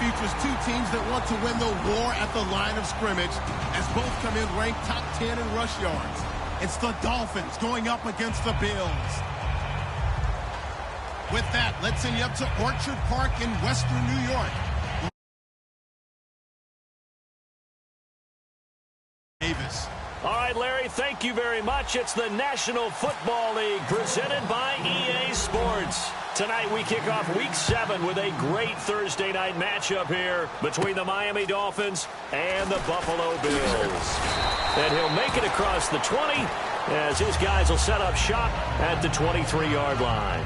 features two teams that want to win the war at the line of scrimmage, as both come in ranked top 10 in rush yards. It's the Dolphins going up against the Bills. With that, let's send you up to Orchard Park in Western New York. Davis. All right, Larry, thank you very much. It's the National Football League presented by EA Sports. Tonight we kick off Week 7 with a great Thursday night matchup here between the Miami Dolphins and the Buffalo Bills. And he'll make it across the 20 as his guys will set up shop at the 23-yard line.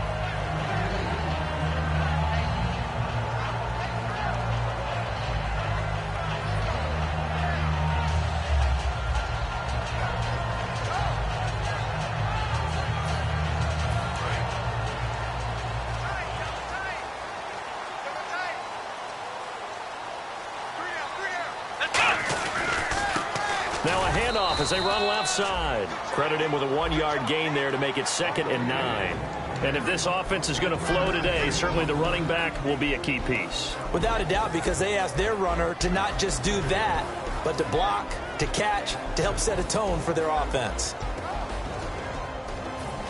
Now a handoff as they run left side. Credit him with a 1-yard gain there to make it 2nd and 9. And if this offense is going to flow today, certainly the running back will be a key piece. Without a doubt, because they asked their runner to not just do that, but to block, to catch, to help set a tone for their offense.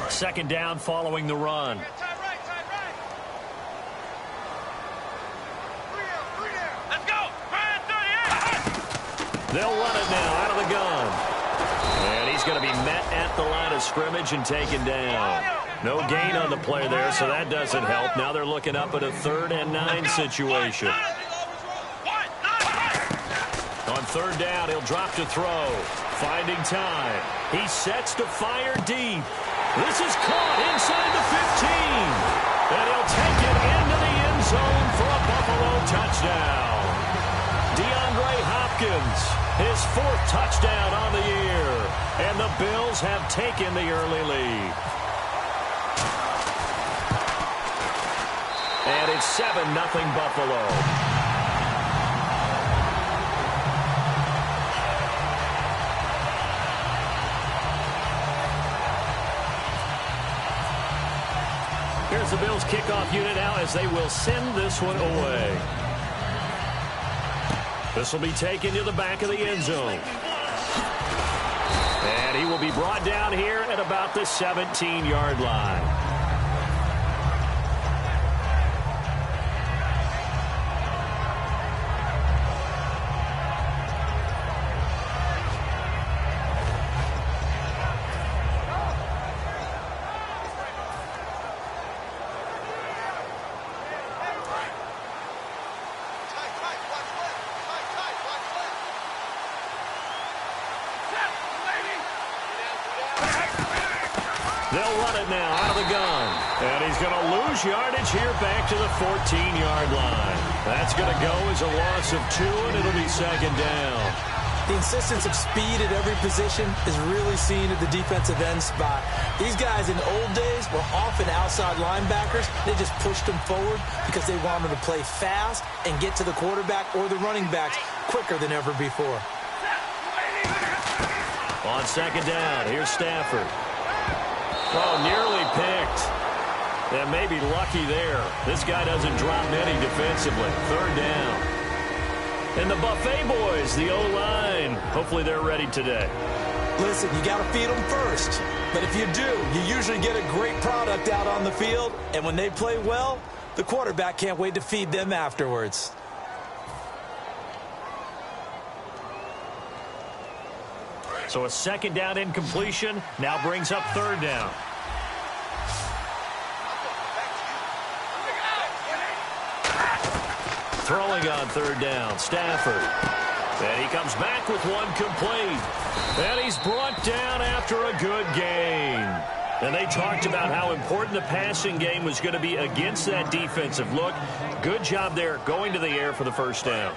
2nd down following the run. They'll run it now out of the gun. And he's going to be met at the line of scrimmage and taken down. No gain on the play there, so that doesn't help. Now they're looking up at a 3rd and 9 situation. On 3rd down, he'll drop to throw. Finding time. He sets to fire deep. This is caught inside the 15. And he'll take it into the end zone for a Buffalo touchdown. DeAndre Hopkins, his 4th touchdown on the year. And the Bills have taken the early lead. And it's 7-0 Buffalo. Here's the Bills kickoff unit now as they will send this one away. This will be taken to the back of the end zone. And he will be brought down here at about the 17-yard line. They'll run it now out of the gun. And he's going to lose yardage here back to the 14-yard line. That's going to go as a loss of 2, and it'll be 2nd down. The insistence of speed at every position is really seen at the defensive end spot. These guys in the old days were often outside linebackers. They just pushed them forward because they wanted to play fast and get to the quarterback or the running backs quicker than ever before. On 2nd down, here's Stafford. Oh, nearly picked. And maybe lucky there. This guy doesn't drop many defensively. 3rd down. And the Buffet boys, the O-line, hopefully they're ready today. Listen, you got to feed them first. But if you do, you usually get a great product out on the field. And when they play well, the quarterback can't wait to feed them afterwards. So a 2nd down incompletion now brings up 3rd down. Throwing on 3rd down, Stafford. And he comes back with one complete. And he's brought down after a good gain. And they talked about how important the passing game was going to be against that defensive look. Good job there going to the air for the 1st down.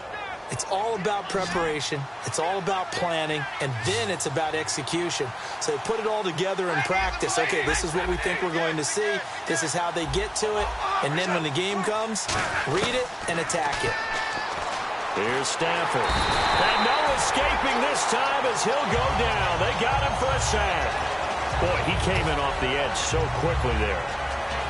It's all about preparation. It's all about planning. And then it's about execution. So they put it all together in practice. Okay, this is what we think we're going to see. This is how they get to it. And then when the game comes, read it and attack it. Here's Stafford. And no escaping this time as he'll go down. They got him for a sack. Boy, he came in off the edge so quickly there.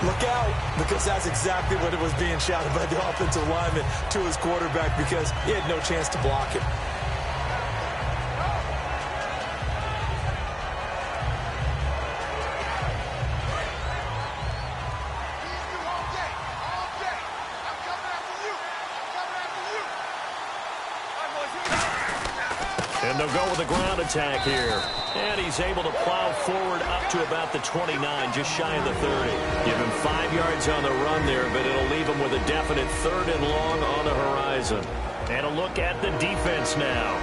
Look out, because that's exactly what it was being shouted by the offensive lineman to his quarterback, because he had no chance to block him. And they'll go with a ground attack here. And he's able to plow forward up to about the 29, just shy of the 30. Give him 5 yards on the run there, but it'll leave him with a definite 3rd and long on the horizon. And a look at the defense now.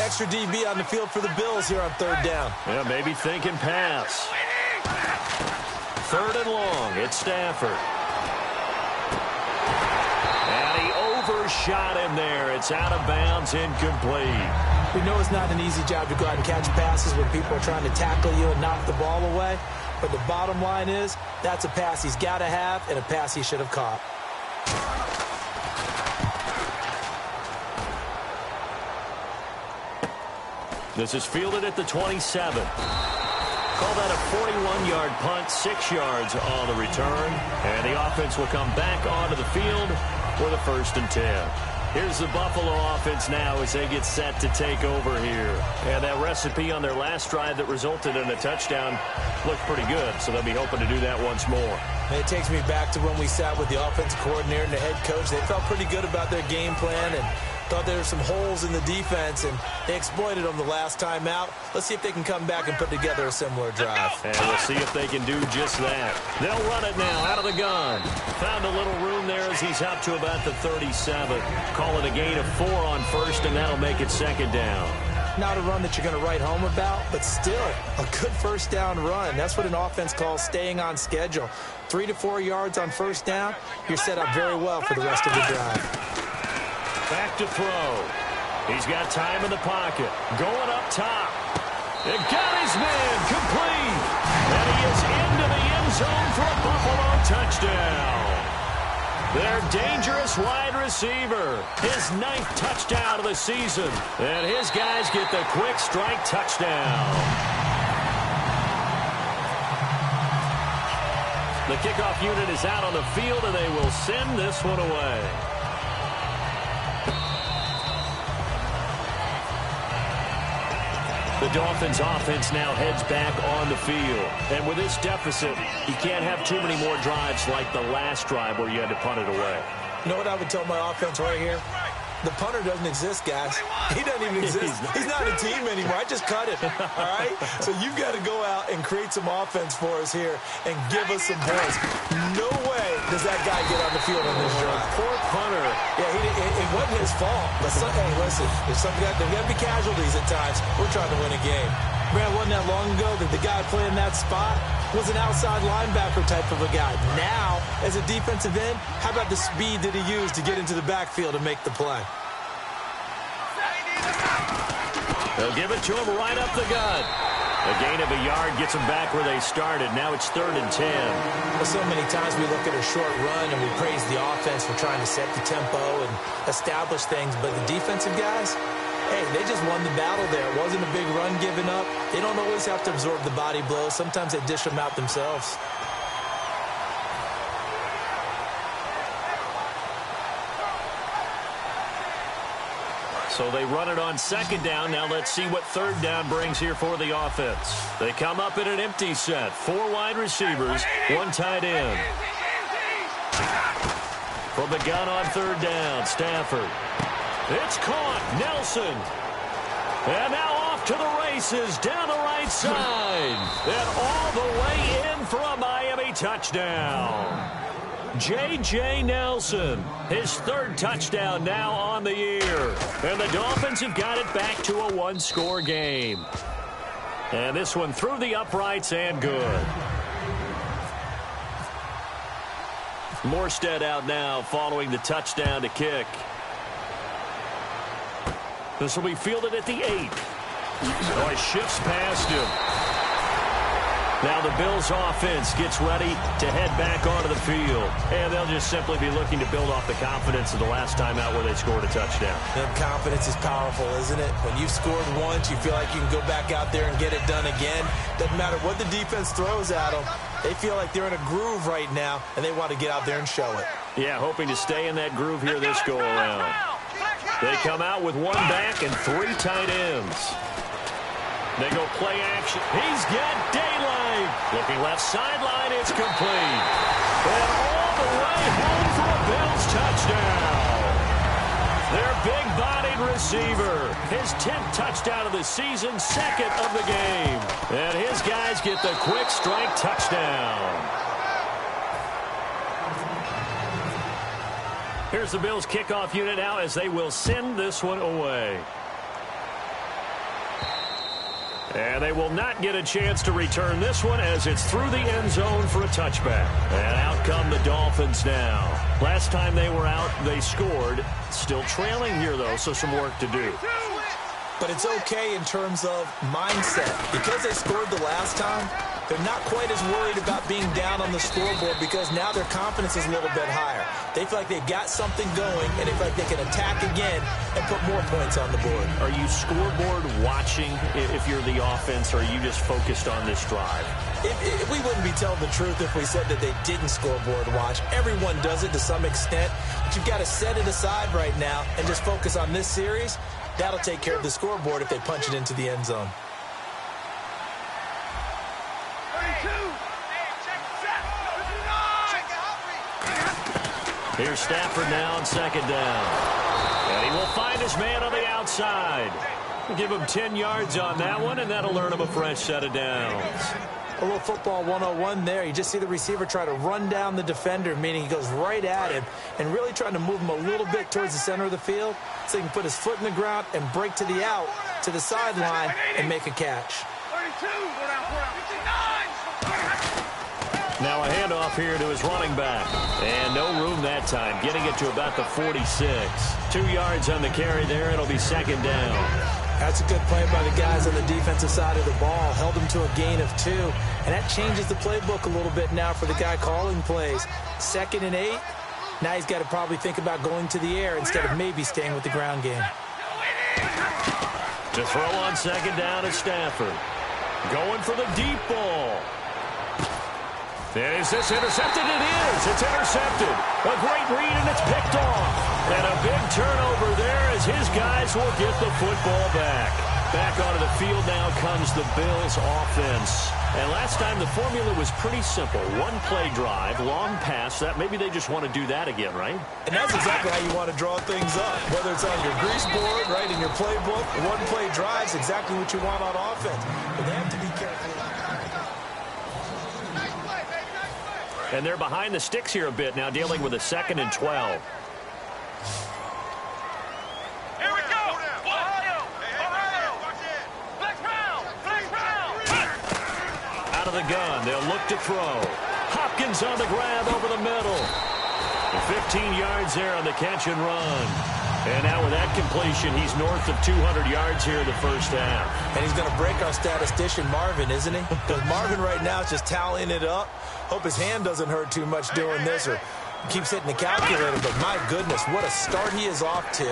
Extra DB on the field for the Bills here on 3rd down. Yeah, maybe thinking pass. 3rd and long. It's Stafford. And he overshot him there. It's out of bounds, incomplete. We know it's not an easy job to go out and catch passes when people are trying to tackle you and knock the ball away. But the bottom line is, that's a pass he's got to have and a pass he should have caught. This is fielded at the 27. Call that a 41-yard punt, 6 yards on the return. And the offense will come back onto the field with a 1st and 10. Here's the Buffalo offense now as they get set to take over here. And that recipe on their last drive that resulted in a touchdown looked pretty good, so they'll be hoping to do that once more. And it takes me back to when we sat with the offensive coordinator and the head coach. They felt pretty good about their game plan and thought there were some holes in the defense, and they exploited them the last time out. Let's see if they can come back and put together a similar drive. And we'll see if they can do just that. They'll run it now out of the gun. Found a little room there as he's up to about the 37. Call it a gain of 4 on 1st, and that'll make it 2nd down. Not a run that you're going to write home about, but still a good 1st down run. That's what an offense calls staying on schedule. 3 to 4 yards on 1st down, you're set up very well for the rest of the drive. Back to throw. He's got time in the pocket. Going up top. It got his man complete. And he is into the end zone for a Buffalo touchdown. Their dangerous wide receiver. His 9th touchdown of the season. And his guys get the quick strike touchdown. The kickoff unit is out on the field, and they will send this one away. The Dolphins offense now heads back on the field. And with this deficit, you can't have too many more drives like the last drive where you had to punt it away. You know what I would tell my offense right here? The punter doesn't exist, guys. He doesn't even exist. He's not a team anymore. I just cut him, all right? So you've got to go out and create some offense for us here and give us some points. No way does that guy get on the field on this drive. Poor punter. Yeah, it wasn't his fault. But hey, listen, there's got to be casualties at times. We're trying to win a game. Man, it wasn't that long ago that the guy playing that spot was an outside linebacker type of a guy. Now, as a defensive end, how about the speed that he used to get into the backfield and make the play? They'll give it to him right up the gut. A gain of a yard gets them back where they started. Now it's 3rd and 10. Well, so many times we look at a short run and we praise the offense for trying to set the tempo and establish things, but the defensive guys, hey, they just won the battle there. It wasn't a big run given up. They don't always have to absorb the body blows. Sometimes they dish them out themselves. So they run it on 2nd down. Now let's see what 3rd down brings here for the offense. They come up in an empty set. 4 wide receivers, 1 tight end. From the gun on 3rd down, Stafford. It's caught. Nelson. And now off to the races down the right side. And all the way in for a Miami touchdown. J.J. Nelson, his 3rd touchdown now on the year. And the Dolphins have got it back to a 1-score game. And this one through the uprights and good. Morstead out now following the touchdown to kick. This will be fielded at the 8. Oh, he shifts past him. Now the Bills offense gets ready to head back onto the field. And they'll just simply be looking to build off the confidence of the last time out where they scored a touchdown. And confidence is powerful, isn't it? When you've scored once, you feel like you can go back out there and get it done again. Doesn't matter what the defense throws at them. They feel like they're in a groove right now, and they want to get out there and show it. Yeah, hoping to stay in that groove here this go-around. They come out with one back and 3 tight ends. They go play action. He's got daylight. Looking left sideline, it's complete. And all the way home for a Bills touchdown. Their big-bodied receiver. His 10th touchdown of the season, 2nd of the game. And his guys get the quick strike touchdown. Here's the Bills kickoff unit now as they will send this one away. And they will not get a chance to return this one as it's through the end zone for a touchback. And out come the Dolphins now. Last time they were out, they scored. Still trailing here, though, so some work to do. But it's okay in terms of mindset. Because they scored the last time, they're not quite as worried about being down on the scoreboard because now their confidence is a little bit higher. They feel like they've got something going, and they feel like they can attack again and put more points on the board. Are you scoreboard watching if you're the offense, or are you just focused on this drive? We wouldn't be telling the truth if we said that they didn't scoreboard watch. Everyone does it to some extent, but you've got to set it aside right now and just focus on this series. That'll take care of the scoreboard if they punch it into the end zone. Here's Stafford now on 2nd down. And he will find his man on the outside. We'll give him 10 yards on that one, and that'll earn him a fresh set of downs. A little football 101 there. You just see the receiver try to run down the defender, meaning he goes right at him and really trying to move him a little bit towards the center of the field so he can put his foot in the ground and break to the out, to the sideline, and make a catch. 32, go down, 59. Now a handoff here to his running back. And no room that time, getting it to about the 46. 2 yards on the carry there. It'll be 2nd down. That's a good play by the guys on the defensive side of the ball. Held them to a gain of 2. And that changes the playbook a little bit now for the guy calling plays. 2nd and 8. Now he's got to probably think about going to the air instead of maybe staying with the ground game. To throw on 2nd down is Stafford. Going for the deep ball. And is this intercepted? It is. It's intercepted. A great read, and it's picked off. And a big turnover there as his guys will get the football back. Back onto the field now comes the Bills offense. And last time the formula was pretty simple. One play drive, long pass. That maybe they just want to do that again, right? And that's exactly how you want to draw things up. Whether it's on your grease board, right, in your playbook, one play drive is exactly what you want on offense. But they have to be careful. And they're behind the sticks here a bit now, dealing with a 2nd and 12. Here we go. Ohio. Flex round. Out of the gun, they'll look to throw. Hopkins on the grab over the middle. 15 yards there on the catch and run. And now with that completion, he's north of 200 yards here in the first half. And he's going to break our statistician, Marvin, isn't he? Because Marvin right now is just tallying it up. Hope his hand doesn't hurt too much doing this or keeps hitting the calculator. But my goodness, what a start he is off to.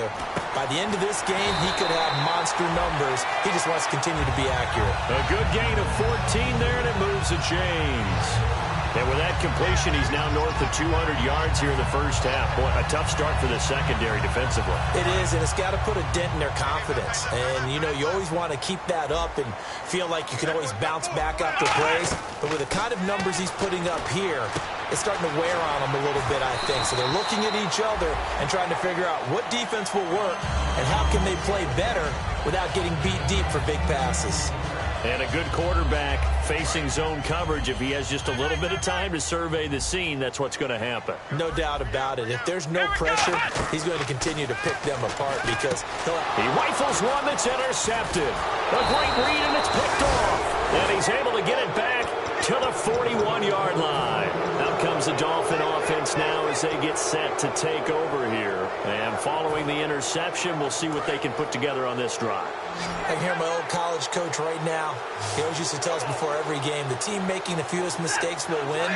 By the end of this game, he could have monster numbers. He just wants to continue to be accurate. A good gain of 14 there, and it moves the chains. And with that completion, he's now north of 200 yards here in the first half. Boy, a tough start for the secondary defensively. It is, and it's got to put a dent in their confidence. And, you know, you always want to keep that up and feel like you can always bounce back after plays. But with the kind of numbers he's putting up here, it's starting to wear on them a little bit, I think. So they're looking at each other and trying to figure out what defense will work and how can they play better without getting beat deep for big passes. And a good quarterback facing zone coverage. If he has just a little bit of time to survey the scene, that's what's going to happen. No doubt about it. If there's no pressure, he's going to continue to pick them apart because he rifles one that's intercepted. A great read, and it's picked off. And he's able to get it back to the 41-yard line. Out comes the Dolphin offense offense now as they get set to take over here. And following the interception, we'll see what they can put together on this drive. I can hear my old college coach right now. He always used to tell us before every game, the team making the fewest mistakes will win.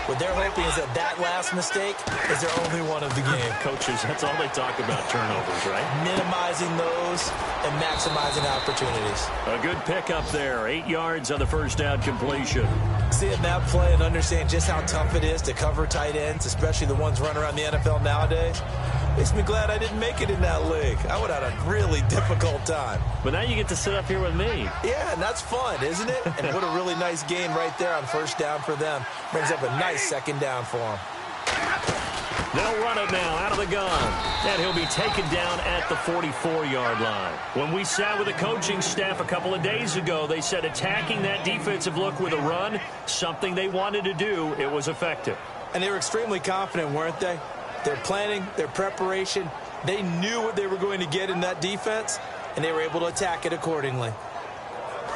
What they're hoping is that that last mistake is their only one of the game. Coaches, that's all they talk about, turnovers, right? Minimizing those and maximizing opportunities. A good pickup there. 8 yards on the first down completion. Seeing that play and understand just how tough it is to cover tight ends, especially the ones running around the NFL nowadays, makes me glad I didn't make it in that league. I would have had a really difficult time. But now you get to sit up here with me. Yeah, and that's fun, isn't it? And what a really nice gain right there on first down for them. Brings up a nice second down for them. They'll run it now out of the gun. And he'll be taken down at the 44-yard line. When we sat with the coaching staff a couple of days ago, they said attacking that defensive look with a run, something they wanted to do, it was effective. And they were extremely confident, weren't they? Their planning, their preparation, they knew what they were going to get in that defense, and they were able to attack it accordingly.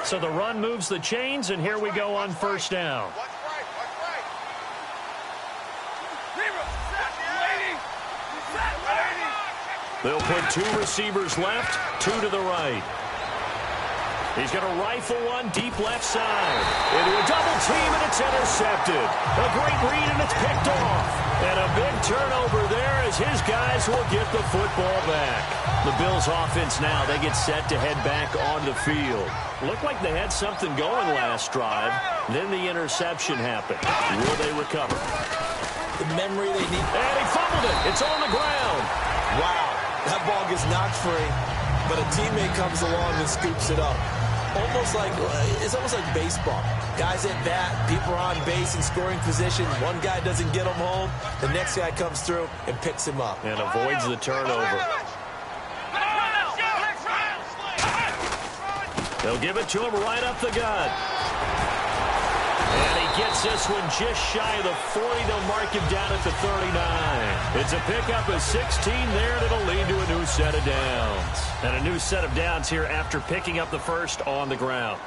So the run moves the chains, and here we go on first down. They'll put 2 receivers left, 2 to the right. He's going to rifle one deep left side. Into a double team, and it's intercepted. A great read, and it's picked off. And a big turnover there as his guys will get the football back. The Bills offense now, they get set to head back on the field. Looked like they had something going last drive. Then the interception happened. Will they recover? The memory they need. And he fumbled it. It's on the ground. Wow. That ball gets knocked free, but a teammate comes along and scoops it up. It's almost like baseball. Guys at bat, people are on base in scoring position. One guy doesn't get him home. The next guy comes through and picks him up. And avoids the turnover. They'll give it to him right up the gut. And he gets this one just shy of the 40. They'll mark him down at the 39. It's a pickup of 16 there, and it'll lead to a new set of downs. And a new set of downs here after picking up the first on the ground.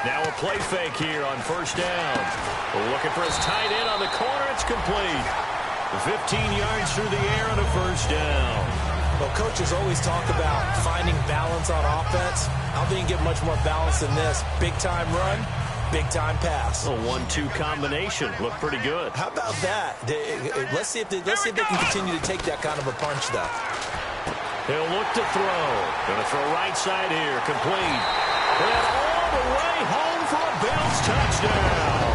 Now a play fake here on first down. Looking for his tight end on the corner. It's complete. 15 yards through the air and a first down. Well, coaches always talk about finding balance on offense. I don't think you can get much more balance than this. Big-time run, big-time pass. A 1-2 combination. Looked pretty good. How about that? Let's see if they can continue to take that kind of a punch, though. He'll look to throw. Going to throw right side here. Complete. And all the way home for a Bills touchdown.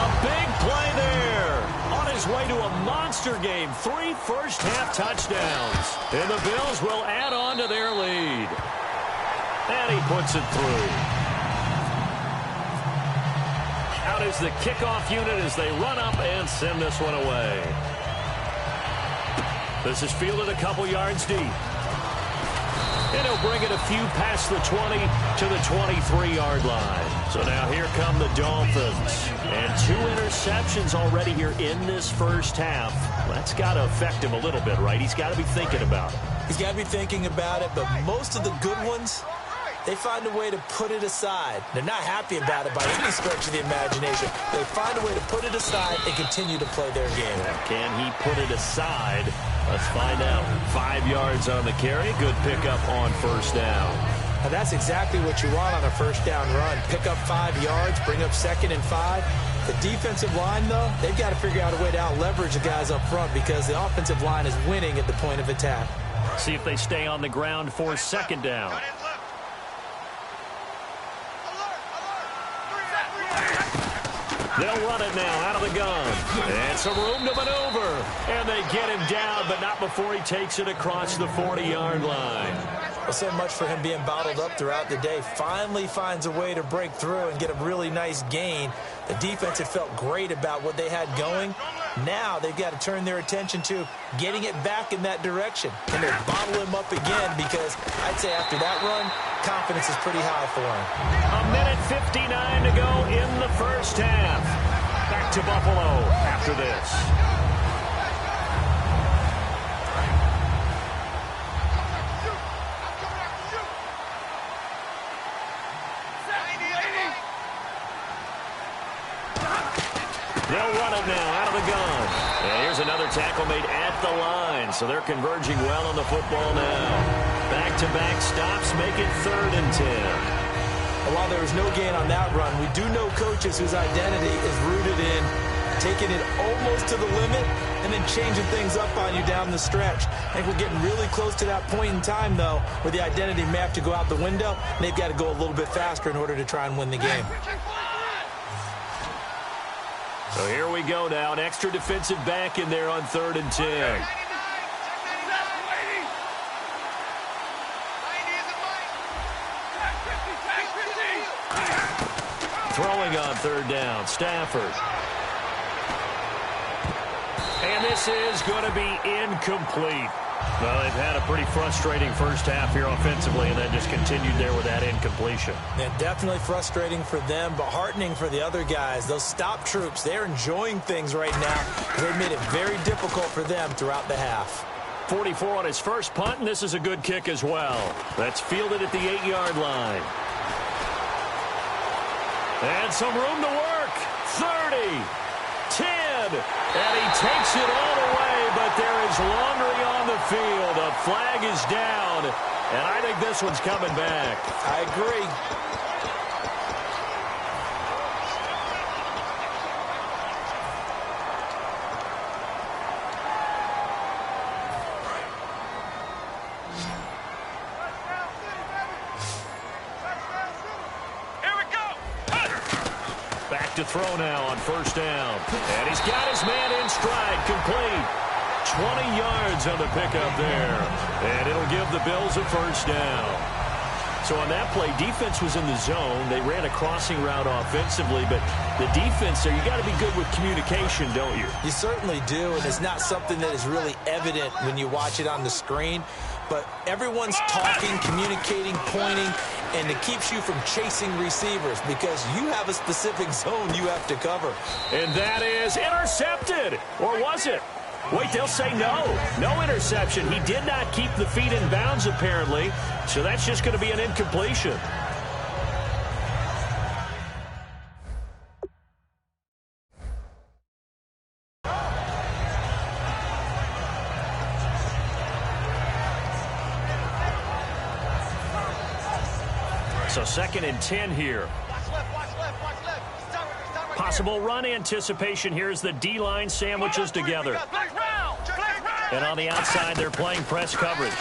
A big play there. On his way to a monster game. 3 first-half touchdowns. And the Bills will add on to their lead. And he puts it through. Out is the kickoff unit as they run up and send this one away. This is fielded a couple yards deep. And he'll bring it a few past the 20 to the 23-yard line. So now here come the Dolphins. And 2 interceptions already here in this first half. That's got to affect him a little bit, right? He's got to be thinking about it. He's got to be thinking about it, but most of the good ones, they find a way to put it aside. They're not happy about it by any stretch of the imagination. They find a way to put it aside and continue to play their game. Can he put it aside? Let's find out. 5 yards on the carry. Good pickup on first down. Now that's exactly what you want on a first down run. Pick up 5 yards, bring up 2nd and 5. The defensive line, though, they've got to figure out a way to out-leverage the guys up front because the offensive line is winning at the point of attack. See if they stay on the ground for second down. They'll run it now out of the gun. And some room to maneuver. And they get him down, but not before he takes it across the 40-yard line. Well, so much for him being bottled up throughout the day. Finally finds a way to break through and get a really nice gain. The defense had felt great about what they had going. Now they've got to turn their attention to getting it back in that direction. And they bottle him up again because I'd say after that run, confidence is pretty high for him. A minute 59 to go in the first half. Back to Buffalo after this. They'll run it now out of the gun. And here's another tackle made at the line, so they're converging well on the football now. Back-to-back stops make it 3rd and 10. While there was no gain on that run, we do know coaches whose identity is rooted in taking it almost to the limit and then changing things up on you down the stretch. I think we're getting really close to that point in time, though, where the identity may have to go out the window, and they've got to go a little bit faster in order to try and win the game. So here we go now, an extra defensive back in there on 3rd and 10. Throwing on 3rd down, Stafford. And this is going to be incomplete. Well, they've had a pretty frustrating first half here offensively, and then just continued there with that incompletion. Yeah, definitely frustrating for them, but heartening for the other guys. Those stop troops, they're enjoying things right now. They've made it very difficult for them throughout the half. 44 on his first punt, and this is a good kick as well. That's fielded at the 8-yard line. And some room to work. 30, 10, and he takes it all the way, but there is laundry on the field. A flag is down, and I think this one's coming back. I agree. To throw now on 1st down. And he's got his man in stride, complete. 20 yards on the pickup there. And it'll give the Bills a 1st down. So on that play, defense was in the zone. They ran a crossing route offensively, but the defense there, you got to be good with communication, don't you? You certainly do, and it's not something that is really evident when you watch it on the screen. But everyone's talking, communicating, pointing, and it keeps you from chasing receivers because you have a specific zone you have to cover. And that is intercepted. Or was it? Wait, they'll say no. No interception. He did not keep the feet in bounds, apparently. So that's just going to be an incompletion. So 2nd and 10 here. Possible run anticipation here as the D-line sandwiches together. And on the outside, they're playing press coverage.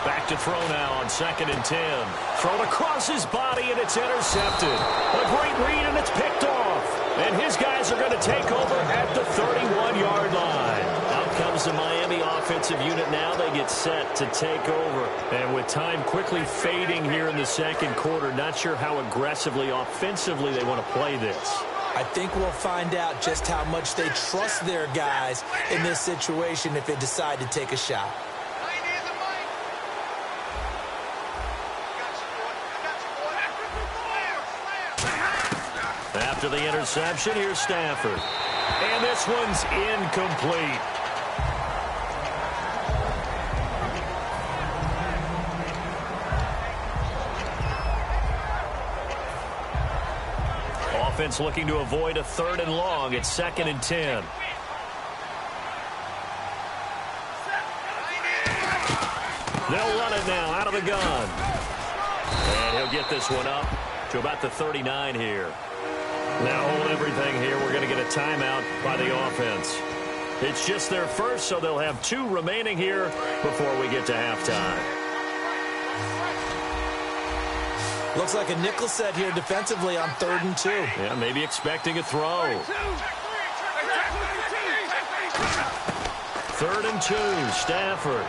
Back to throw now on 2nd and 10. Thrown across his body, and it's intercepted. A great read, and it's picked off. And his guys are going to take over at the 31-yard line. Out comes the Miami offensive unit now. They get set to take over. And with time quickly fading here in the 2nd quarter, not sure how aggressively, offensively they want to play this. I think we'll find out just how much they trust their guys in this situation if they decide to take a shot. After the interception, here's Stafford. And this one's incomplete. Offense looking to avoid a 3rd and long. It's 2nd and 10. They'll run it now out of the gun. And he'll get this one up to about the 39 here. Now hold everything here. We're going to get a timeout by the offense. It's just their first, so they'll have 2 remaining here before we get to halftime. Looks like a nickel set here defensively on 3rd and 2. Yeah, maybe expecting a throw. 3rd and 2, Stafford.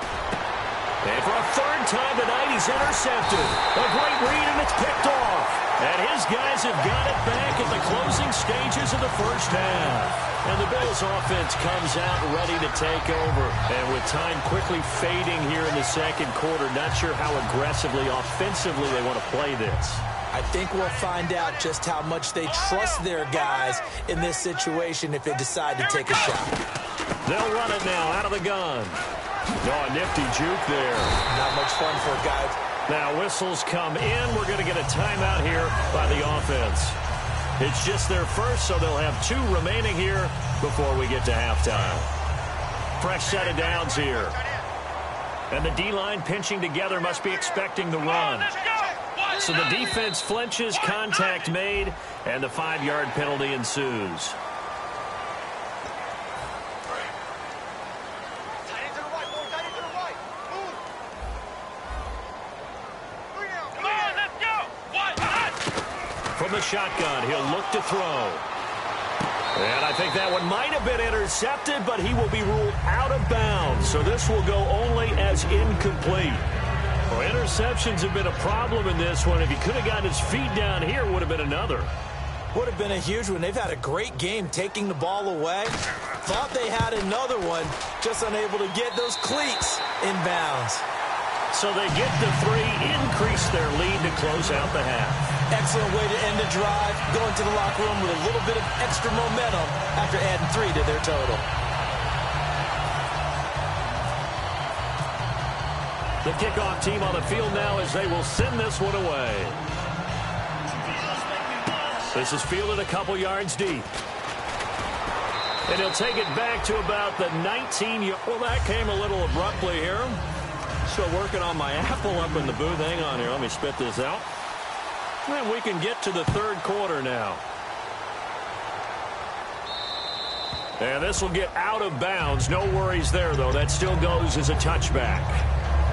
And for a 3rd time tonight, he's intercepted. A great read, and it's picked off. And his guys have got it back at the closing stages of the first half. And the Bills offense comes out ready to take over. And with time quickly fading here in the 2nd quarter, not sure how aggressively, offensively they want to play this. I think we'll find out just how much they trust their guys in this situation if they decide to take a shot. They'll run it now out of the gun. Oh, a nifty juke there. Not much fun for a guy. Now whistles come in. We're going to get a timeout here by the offense. It's just their first, so they'll have 2 remaining here before we get to halftime. Fresh set of downs here. And the D-line pinching together must be expecting the run. So the defense flinches, contact made, and the 5-yard penalty ensues. From the shotgun, he'll look to throw. And I think that one might have been intercepted, but he will be ruled out of bounds. So this will go only as incomplete. Well, interceptions have been a problem in this one. If he could have gotten his feet down here, it would have been another. Would have been a huge one. They've had a great game taking the ball away. Thought they had another one, just unable to get those cleats in bounds. So they get the 3, increase their lead to close out the half. Excellent way to end the drive, going to the locker room with a little bit of extra momentum after adding 3 to their total. The kickoff team on the field now as they will send this one away. This is fielded a couple yards deep. And he'll take it back to about the 19. Well, that came a little abruptly here. Still working on my apple up in the booth. Hang on here. Let me spit this out. And we can get to the 3rd quarter now. And this will get out of bounds. No worries there, though. That still goes as a touchback.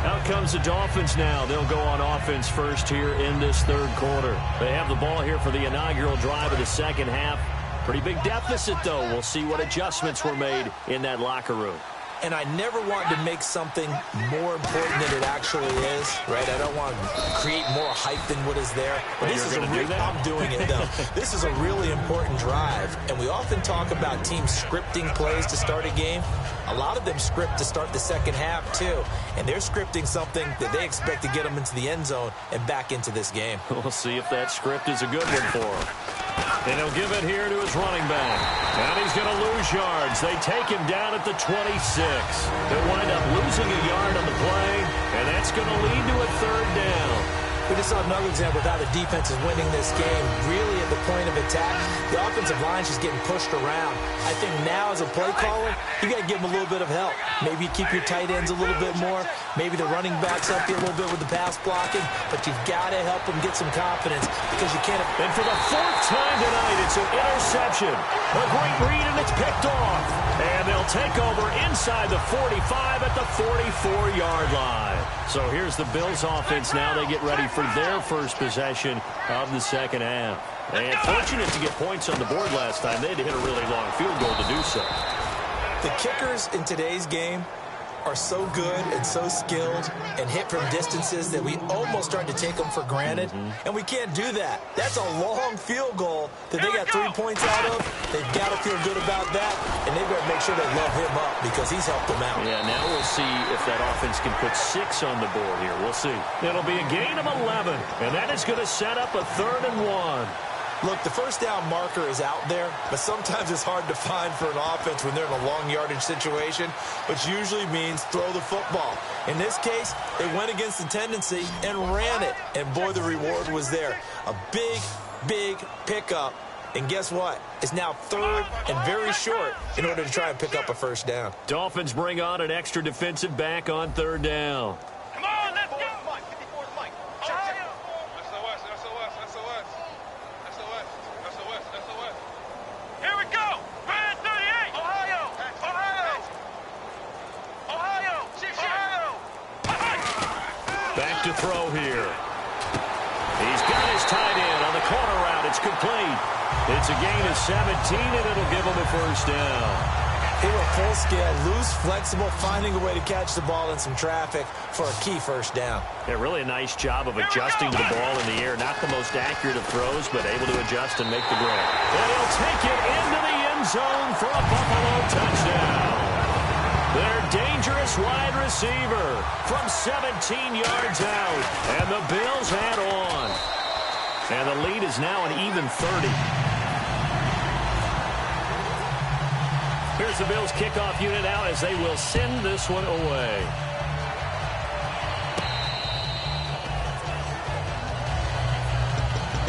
Out comes the Dolphins now. They'll go on offense first here in this 3rd quarter. They have the ball here for the inaugural drive of the 2nd half. Pretty big deficit, though. We'll see what adjustments were made in that locker room. And I never want to make something more important than it actually is, right? I don't want to create more hype than what is there. But this is I'm doing it, though. This is a really important drive. And we often talk about teams scripting plays to start a game. A lot of them script to start the 2nd half, too. And they're scripting something that they expect to get them into the end zone and back into this game. We'll see if that script is a good one for him. And he'll give it here to his running back. And he's going to lose yards. They take him down at the 26. They'll wind up losing a yard on the play, and that's going to lead to a 3rd down. We just saw another example of how the defense is winning this game. Really at the point of attack, the offensive line's just getting pushed around. I think now as a play caller, you got to give them a little bit of help. Maybe keep your tight ends a little bit more. Maybe the running backs help you a little bit with the pass blocking. But you've got to help them get some confidence because you can't. And for the 4th time tonight, it's an interception. A great read, and it's picked off. And they'll take over inside the 45 at the 44-yard line. So here's the Bills offense now. They get ready for their first possession of the 2nd half. And fortunate to get points on the board last time. They had to hit a really long field goal to do so. The kickers in today's game are so good and so skilled and hit from distances that we almost start to take them for granted. And we can't do that. That's a long field goal that they got 3 points out of. They've got to feel good about that, and they've got to make sure they love him up because he's helped them out. Yeah, now we'll see if that offense can put 6 on the board here. We'll see. It'll be a gain of 11, and that is going to set up a 3rd and 1. Look, the first down marker is out there, but sometimes it's hard to find for an offense when they're in a long yardage situation, which usually means throw the football. In this case, they went against the tendency and ran it, and boy, the reward was there. A big, big pickup, and guess what? It's now 3rd and very short in order to try and pick up a 1st down. Dolphins bring on an extra defensive back on 3rd down. Come on, let's go. 54's Mike. Here we go. Brand 38. Ohio. Back to throw here. He's got his tight end on the corner route. It's complete. It's a gain of 17, and it'll give him a 1st down. They were full scale, loose, flexible, finding a way to catch the ball in some traffic for a key 1st down. Yeah, really a nice job of adjusting to the ball in the air. Not the most accurate of throws, but able to adjust and make the grab. And he'll take it into the end zone for a Buffalo touchdown. Their dangerous wide receiver from 17 yards out. And the Bills add on. And the lead is now an even 30. Here's the Bills kickoff unit out as they will send this one away.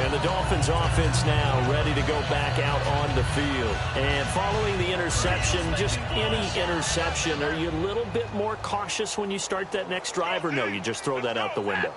And And the Dolphins offense now ready to go back out on the field. And following the interception, just any interception, are you a little bit more cautious when you start that next drive, or no, you just throw that out the window?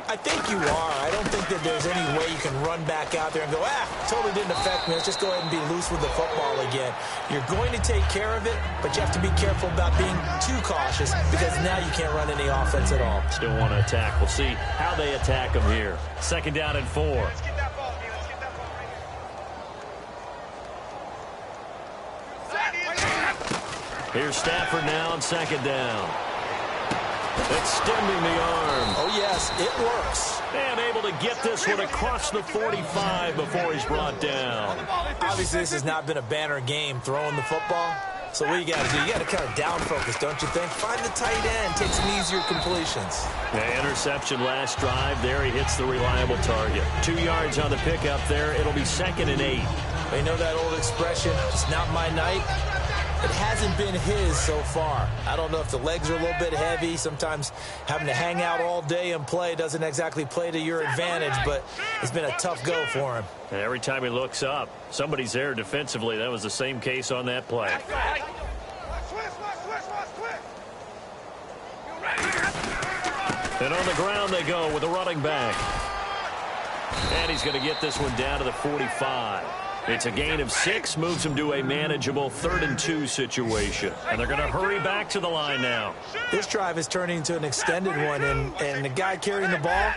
I think you are. I don't think that there's any way you can run back out there and go, totally didn't affect me. Let's just go ahead and be loose with the football again. You're going to take care of it, but you have to be careful about being too cautious because now you can't run any offense at all. Still want to attack. We'll see how they attack them here. 2nd down and 4. Let's get that ball, D. Let's get that ball right here. Here's Stafford now on 2nd down. Extending the arm. Oh, yes, it works. And able to get this one across the 45 before he's brought down. Obviously, this has not been a banner game throwing the football. So what you got to do, you got to kind of down focus, don't you think? Find the tight end, take some easier completions. The interception last drive. There he hits the reliable target. 2 yards on the pickup there. It'll be 2nd and 8. You know that old expression, it's not my night? It hasn't been his so far. I don't know if the legs are a little bit heavy. Sometimes having to hang out all day and play doesn't exactly play to your advantage, but it's been a tough go for him. And every time he looks up, somebody's there defensively. That was the same case on that play. And on the ground they go with a running back. And he's going to get this one down to the 45. It's a gain of 6, moves him to a manageable 3rd and 2 situation. And they're going to hurry back to the line now. This drive is turning into an extended one, and the guy carrying the ball,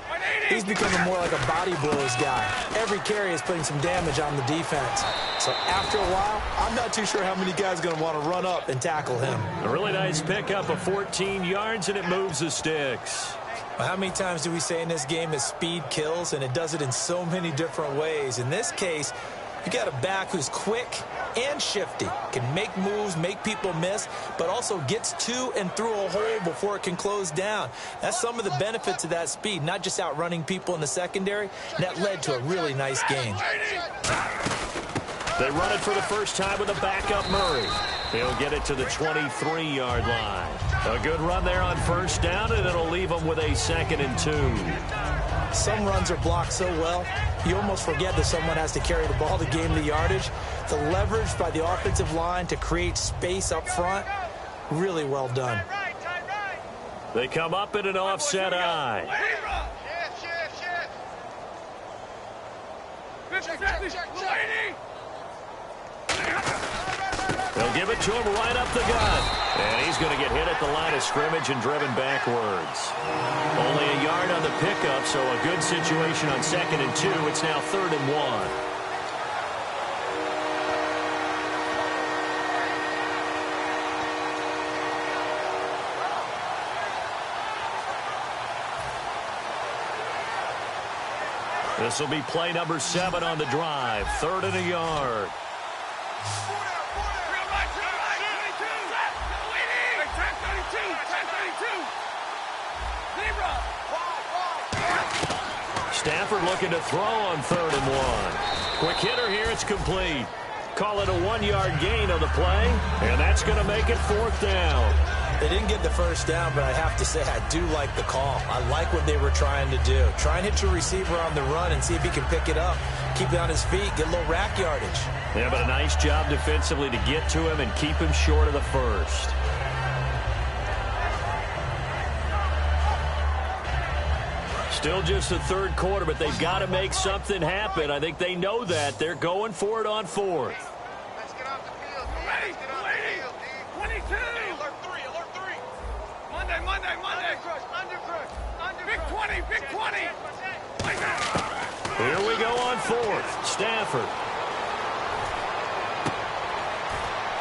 he's becoming more like a body blows guy. Every carry is putting some damage on the defense. So after a while, I'm not too sure how many guys are going to want to run up and tackle him. A really nice pickup of 14 yards, and it moves the sticks. Well, how many times do we say in this game that speed kills, and it does it in so many different ways? In this case, you got a back who's quick and shifty, can make moves, make people miss, but also gets to and through a hole before it can close down. That's some of the benefits of that speed, not just outrunning people in the secondary. And that led to a really nice gain. They run it for the first time with a backup Murray. He'll get it to the 23-yard line. A good run there on 1st down, and it'll leave them with a 2nd and 2. Some runs are blocked so well, you almost forget that someone has to carry the ball to gain the yardage. The leverage by the offensive line to create space up front, really well done. They come up in an offset eye. They'll give it to him right up the gut. And he's going to get hit at the line of scrimmage and driven backwards. Only a yard on the pickup, so a good situation on 2nd and 2. It's now 3rd and 1. This will be play number 7 on the drive. 3rd and a yard. Stafford looking to throw on 3rd and 1. Quick hitter here. It's complete. Call it a 1-yard gain on the play, and that's going to make it 4th down. They didn't get the first down, but I have to say I do like the call. I like what they were trying to do. Try and hit your receiver on the run and see if he can pick it up. Keep it on his feet, get a little rack yardage. Yeah, but a nice job defensively to get to him and keep him short of the first. Still just the 3rd quarter, but they've got to make something happen. I think they know that. They're going for it on 4th. Let's get off the field, D. Let's get off the field, D. 22. Hey, alert 3, alert 3. Monday. Under crush. Big 20, big 20. Here we go on 4th. Stafford.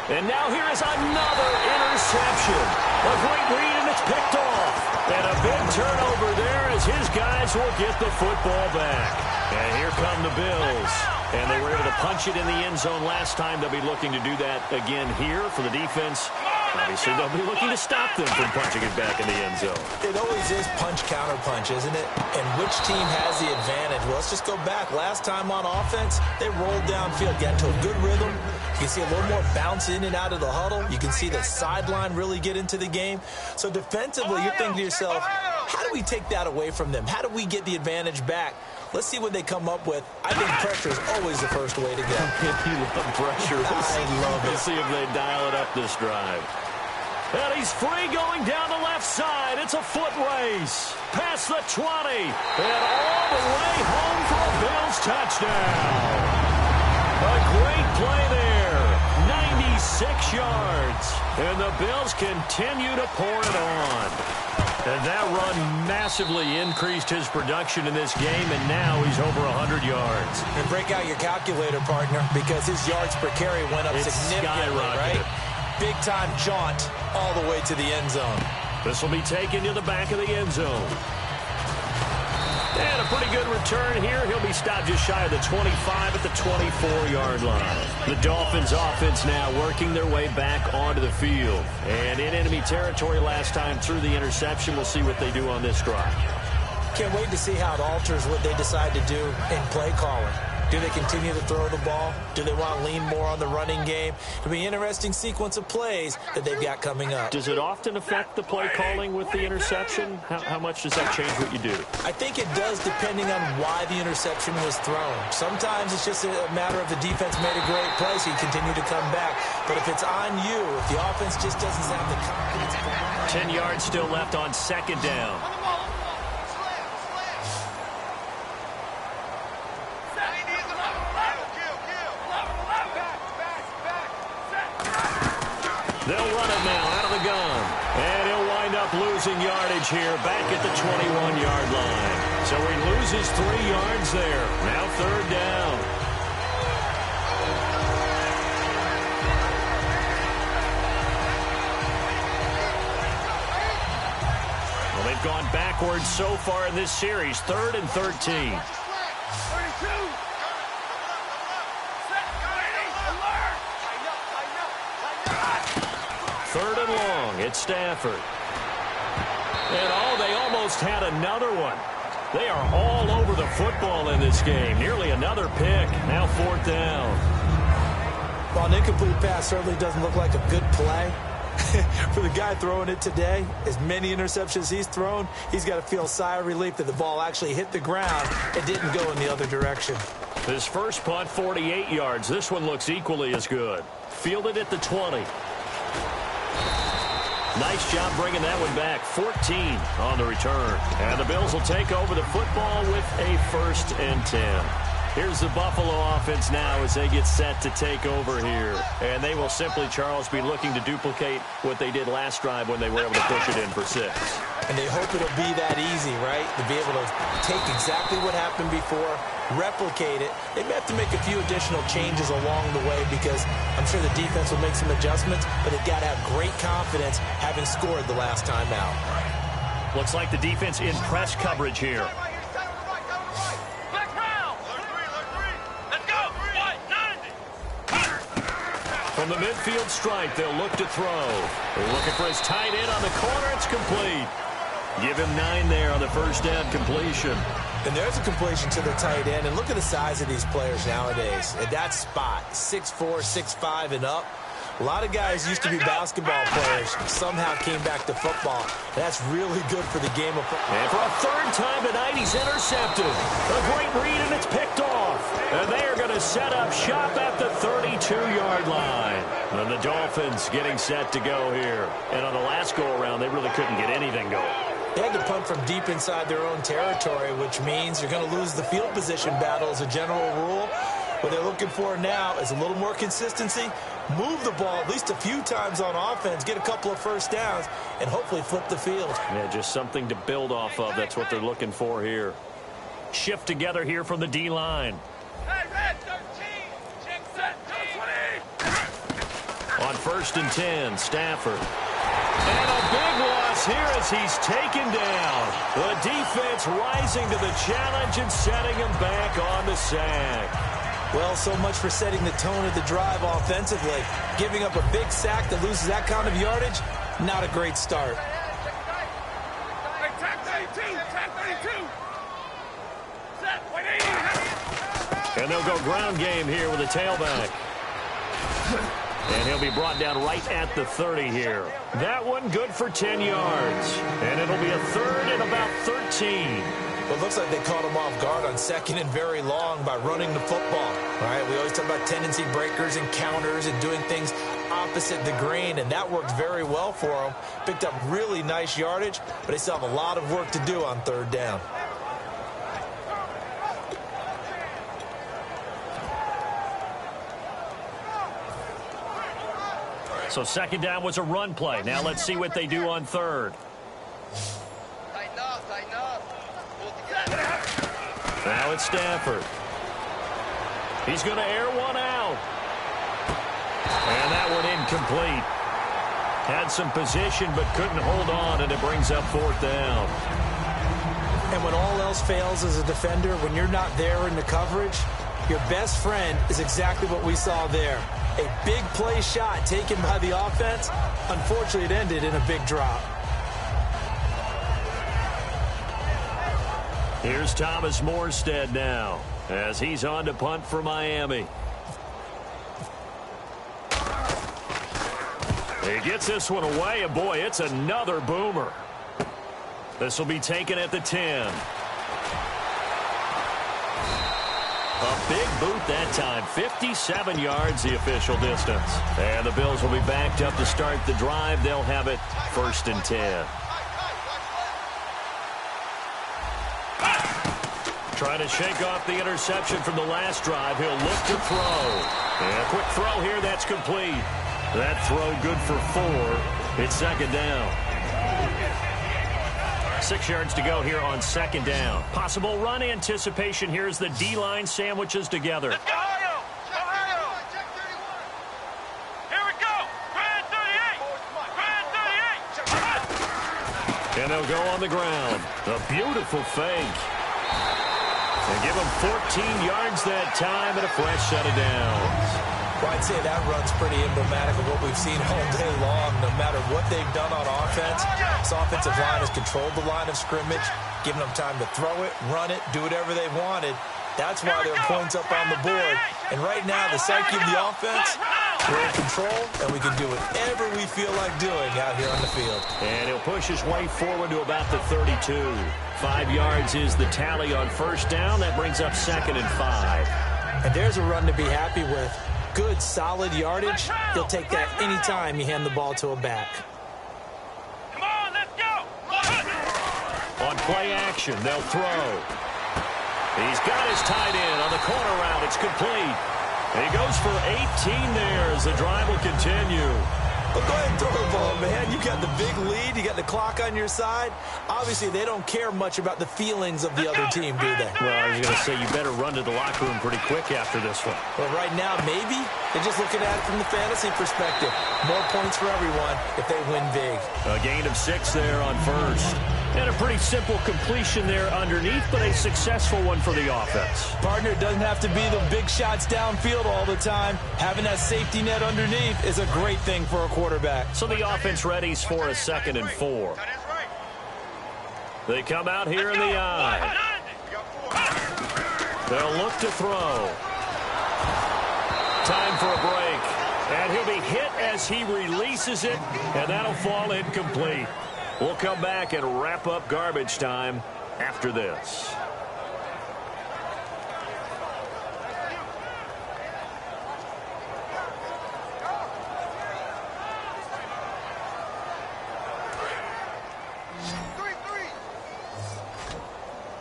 And now here is another interception. A great read, and it's picked off. And a big turnover there as his guys will get the football back. And here come the Bills. And they were able to punch it in the end zone last time. They'll be looking to do that again here for the defense. Obviously, they'll be looking to stop them from punching it back in the end zone. It always is punch-counter-punch, isn't it? And which team has the advantage? Well, let's just go back. Last time on offense, they rolled downfield, got into a good rhythm. You can see a little more bounce in and out of the huddle. You can see the sideline really get into the game. So defensively, you're thinking to yourself, how do we take that away from them? How do we get the advantage back? Let's see what they come up with. I think pressure is always the first way to go. You love pressure. I love it. Let's see if they dial it up this drive. And he's free going down the left side. It's a foot race. Past the 20. And all the way home for a Bills touchdown. A great play there. 96 yards. And the Bills continue to pour it on. And that run massively increased his production in this game, and now he's over 100 yards. And break out your calculator, partner, because his yards per carry went up significantly, right? Big-time jaunt all the way to the end zone. This will be taken to the back of the end zone. And a pretty good return here. He'll be stopped just shy of the 25 at the 24-yard line. The Dolphins offense now working their way back onto the field. And in enemy territory last time through the interception. We'll see what they do on this drive. Can't wait to see how it alters what they decide to do in play calling. Do they continue to throw the ball? Do they want to lean more on the running game? It'll be an interesting sequence of plays that they've got coming up. Does it often affect the play calling with the interception? How much does that change what you do? I think it does, depending on why the interception was thrown. Sometimes it's just a matter of the defense made a great play, so you continue to come back. But if it's on you, if the offense just doesn't have the confidence. 10 yards still left on second down. They'll run it now out of the gun. And he'll wind up losing yardage here back at the 21-yard line. So he loses 3 yards there. Now third down. Well, they've gone backwards so far in this series. 3rd and 13. Third and long, it's Stafford. And they almost had another one. They are all over the football in this game. Nearly another pick. Now 4th down. While an incomplete pass certainly doesn't look like a good play, for the guy throwing it today, as many interceptions he's thrown, he's got to feel a sigh of relief that the ball actually hit the ground. It didn't go in the other direction. His first punt, 48 yards. This one looks equally as good. Fielded at the 20. Nice job bringing that one back. 14 on the return. And the Bills will take over the football with a 1st and 10. Here's the Buffalo offense now as they get set to take over here. And they will simply, Charles, be looking to duplicate what they did last drive when they were able to push it in for 6. And they hope it'll be that easy, right? To be able to take exactly what happened before, replicate it. They may have to make a few additional changes along the way because I'm sure the defense will make some adjustments, but they've got to have great confidence having scored the last time out. Looks like the defense in press coverage here. From the midfield stripe, they'll look to throw. They're looking for his tight end on the corner. It's complete. Give him 9 there on the first down completion. And there's a completion to the tight end. And look at the size of these players nowadays. At that spot, 6'4", 6'5", and up. A lot of guys used to be basketball players, somehow came back to football. That's really good for the game of football. And for a 3rd time tonight, he's intercepted. A great read, and it's picked off. And they are going to set up shop at the 32-yard line. And the Dolphins getting set to go here. And on the last go-around, they really couldn't get anything going. They had to punt from deep inside their own territory, which means you're going to lose the field position battle as a general rule. What they're looking for now is a little more consistency, move the ball at least a few times on offense, get a couple of first downs, and hopefully flip the field. Yeah, just something to build off of. That's what they're looking for here. Shift together here from the D-line. Hey, red 13, check set 20. On 1st and 10, Stafford. And a big loss here as he's taken down. The defense rising to the challenge and setting him back on the sack. Well, so much for setting the tone of the drive offensively. Giving up a big sack that loses that kind of yardage, not a great start. Hey, tag 32, tag 32. Set, wait, 80. And they'll go ground game here with a tailback. And he'll be brought down right at the 30 here. That one good for 10 yards. And it'll be a 3rd and about 13. Well, it looks like they caught him off guard on 2nd and very long by running the football. All right, we always talk about tendency breakers and counters and doing things opposite the grain, and that worked very well for him. Picked up really nice yardage, but they still have a lot of work to do on 3rd down. So 2nd down was a run play. Now let's see what they do on 3rd. Tighten up, tighten up. Pull together. Now it's Stafford. He's going to air one out. And that one incomplete. Had some position but couldn't hold on, and it brings up 4th down. And when all else fails as a defender, when you're not there in the coverage, your best friend is exactly what we saw there. A big play shot taken by the offense. Unfortunately, it ended in a big drop. Here's Thomas Morstead now as he's on to punt for Miami. He gets this one away, and boy, it's another boomer. This will be taken at the 10. A big boot that time. 57 yards the official distance. And the Bills will be backed up to start the drive. They'll have it 1st and 10. Trying to shake off the interception from the last drive. He'll look to throw. And a quick throw here. That's complete. That throw good for 4. It's 2nd down. 6 yards to go here on 2nd down. Possible run anticipation. Here's the D-line sandwiches together. Let's go! Ohio! Here we go! Grand 38! Grand 38! And they'll go on the ground. A beautiful fake. And give them 14 yards that time and a fresh set of downs. Well, I'd say that run's pretty emblematic of what we've seen all day long. No matter what they've done on offense, this offensive line has controlled the line of scrimmage, given them time to throw it, run it, do whatever they wanted. That's why there are points up on the board. And right now, the psyche of the offense, we're in control, and we can do whatever we feel like doing out here on the field. And he'll push his way forward to about the 32. 5 yards is the tally on 1st down. That brings up 2nd and 5. And there's a run to be happy with. Good, solid yardage. He'll take that any time you hand the ball to a back. Come on, let's go! On play action, they'll throw. He's got his tight end on the corner route. It's complete. He goes for 18 there as the drive will continue. But go ahead and throw the ball, man. You got the big lead. You got the clock on your side. Obviously, they don't care much about the feelings of the other team, do they? Well, I was going to say you better run to the locker room pretty quick after this one. Well, right now, maybe. They're just looking at it from the fantasy perspective. More points for everyone if they win big. A gain of 6 there on 1st. And a pretty simple completion there underneath, but a successful one for the offense. Partner, it doesn't have to be the big shots downfield all the time. Having that safety net underneath is a great thing for a quarterback. So the offense readies for a 2nd and 4. They come out here in the eye. They'll look to throw. Time for a break. And he'll be hit as he releases it, and that'll fall incomplete. We'll come back and wrap up garbage time after this.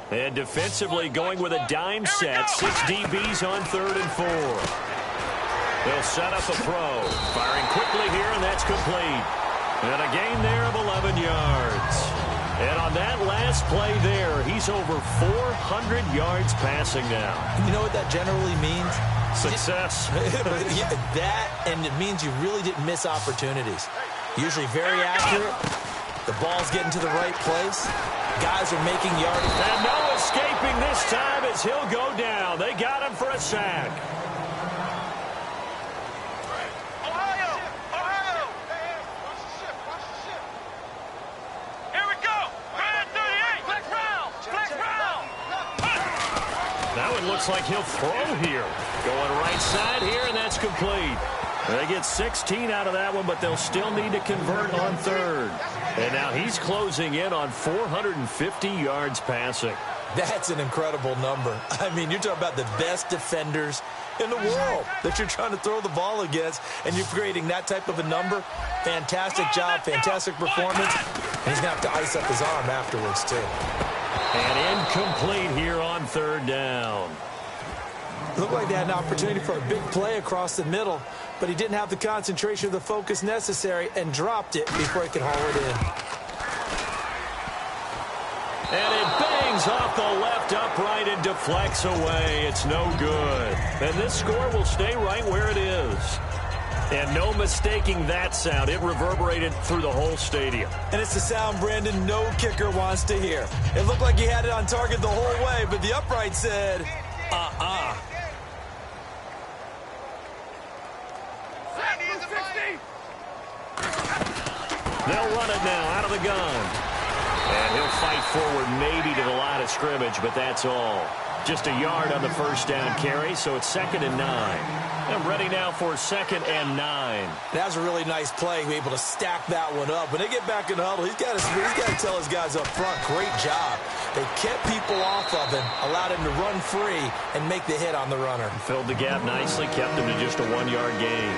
And defensively going with a dime set. 6 DBs on 3rd and 4. They'll set up a throw. Firing quickly here, and that's complete. And a gain there of 11 yards. And on that last play there, he's over 400 yards passing now. You know what that generally means? Success. Yeah, that, and it means you really didn't miss opportunities. Usually very accurate. The ball's getting to the right place. Guys are making yardage. And no escaping this time as he'll go down. They got him for a sack. Looks like he'll throw here. Going right side here, and that's complete. They get 16 out of that one, but they'll still need to convert on 3rd. And now he's closing in on 450 yards passing. That's an incredible number. I mean, you're talking about the best defenders in the world that you're trying to throw the ball against, and you're creating that type of a number. Fantastic job, fantastic performance. And he's going to have to ice up his arm afterwards, too. And incomplete here on third down. Looked like they had an opportunity for a big play across the middle, but he didn't have the concentration or the focus necessary and dropped it before he could haul it in. And it bangs off the left upright and deflects away. It's no good. And this score will stay right where it is. And no mistaking that sound. It reverberated through the whole stadium. And it's the sound, Brandon, no kicker wants to hear. It looked like he had it on target the whole way, but the upright said, They'll run it now out of the gun. And he'll fight forward maybe to the line of scrimmage, but that's all. Just a yard on the first down carry, so it's 2nd and 9. And ready now for 2nd and 9. That was a really nice play, able to stack that one up. When they get back in the huddle, he's got to tell his guys up front, great job. They kept people off of him, allowed him to run free and make the hit on the runner. Filled the gap nicely, kept him to just a 1-yard gain.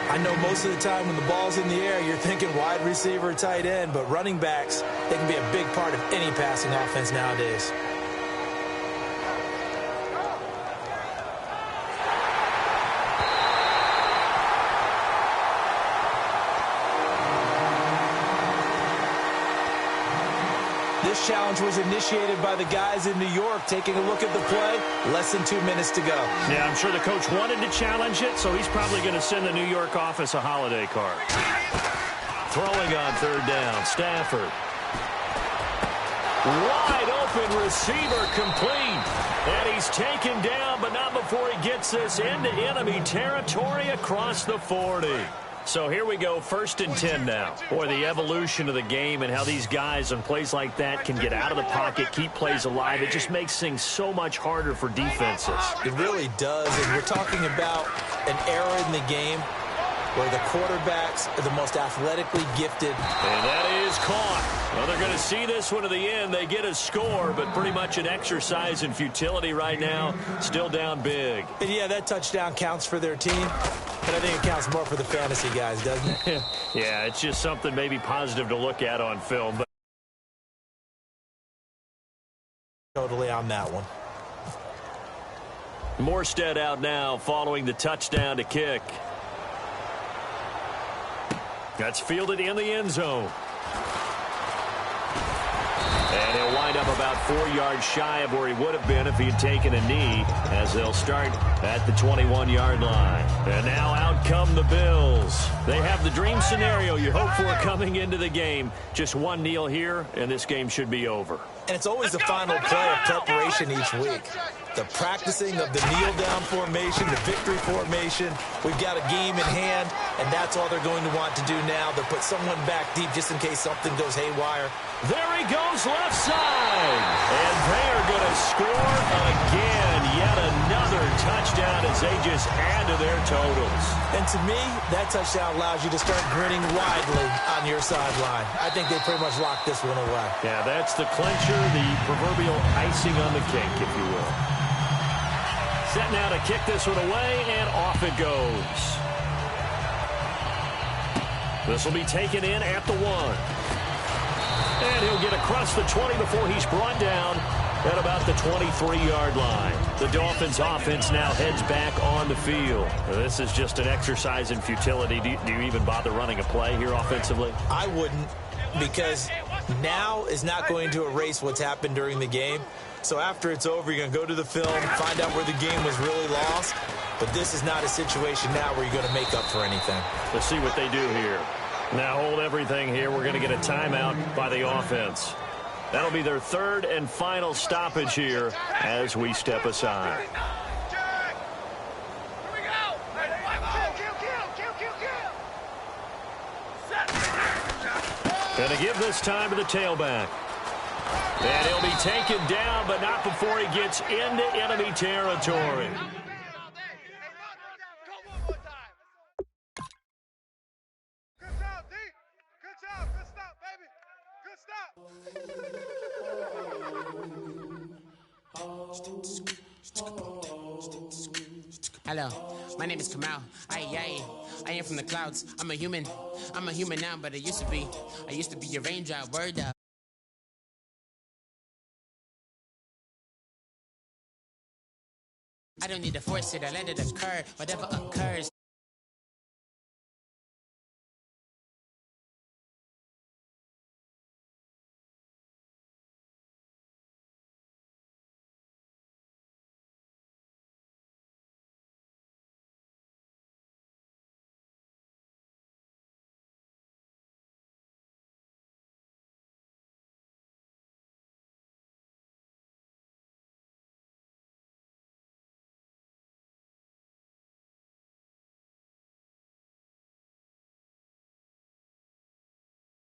I know most of the time when the ball's in the air, you're thinking wide receiver, tight end, but running backs, they can be a big part of any passing offense nowadays. This challenge was initiated by the guys in New York. Taking a look at the play, less than 2 minutes to go. Yeah, I'm sure the coach wanted to challenge it, so he's probably going to send the New York office a holiday card. Throwing on third down, Stafford. Wide open receiver complete. And he's taken down, but not before he gets this into enemy territory across the 40. So here we go, 1st and 10 now. Boy, the evolution of the game and how these guys on plays like that can get out of the pocket, keep plays alive, it just makes things so much harder for defenses. It really does, and we're talking about an era in the game where the quarterbacks are the most athletically gifted. And that is caught. Well, they're going to see this one to the end. They get a score, but pretty much an exercise in futility right now. Still down big. And yeah, that touchdown counts for their team, but I think it counts more for the fantasy guys, doesn't it? Yeah, it's just something maybe positive to look at on film. But totally on that one. Morstead out now following the touchdown to kick. That's fielded in the end zone. And he'll wind up about 4 yards shy of where he would have been if he had taken a knee, as they'll start at the 21-yard line. And now out come the Bills. They have the dream scenario you hope for coming into the game. Just one kneel here, and this game should be over. And it's always the final play of preparation each week. The practicing of the kneel-down formation, the victory formation. We've got a game in hand, and that's all they're going to want to do now. They'll put someone back deep just in case something goes haywire. There he goes left side. And they are going to score again. Yet another touchdown as they just add to their totals. And to me, that touchdown allows you to start grinning widely on your sideline. I think they pretty much locked this one away. Yeah, that's the clincher, the proverbial icing on the cake, if you will. Set now to kick this one away, and off it goes. This will be taken in at the 1. And he'll get across the 20 before he's brought down at about the 23-yard line. The Dolphins offense now heads back on the field. This is just an exercise in futility. Do you even bother running a play here offensively? I wouldn't, because now is not going to erase what's happened during the game. So after it's over, you're going to go to the film, find out where the game was really lost. But this is not a situation now where you're going to make up for anything. Let's see what they do here. Now hold everything here. We're going to get a timeout by the offense. That'll be their 3rd and final stoppage here as we step aside. Going to give this time to the tailback. And he'll be taken down, but not before he gets into enemy territory. Hello, my name is Kamal. I am from the clouds. I'm a human now, but I used to be a raindrop. Word up. I don't need to force it, I let it occur. Whatever occurs.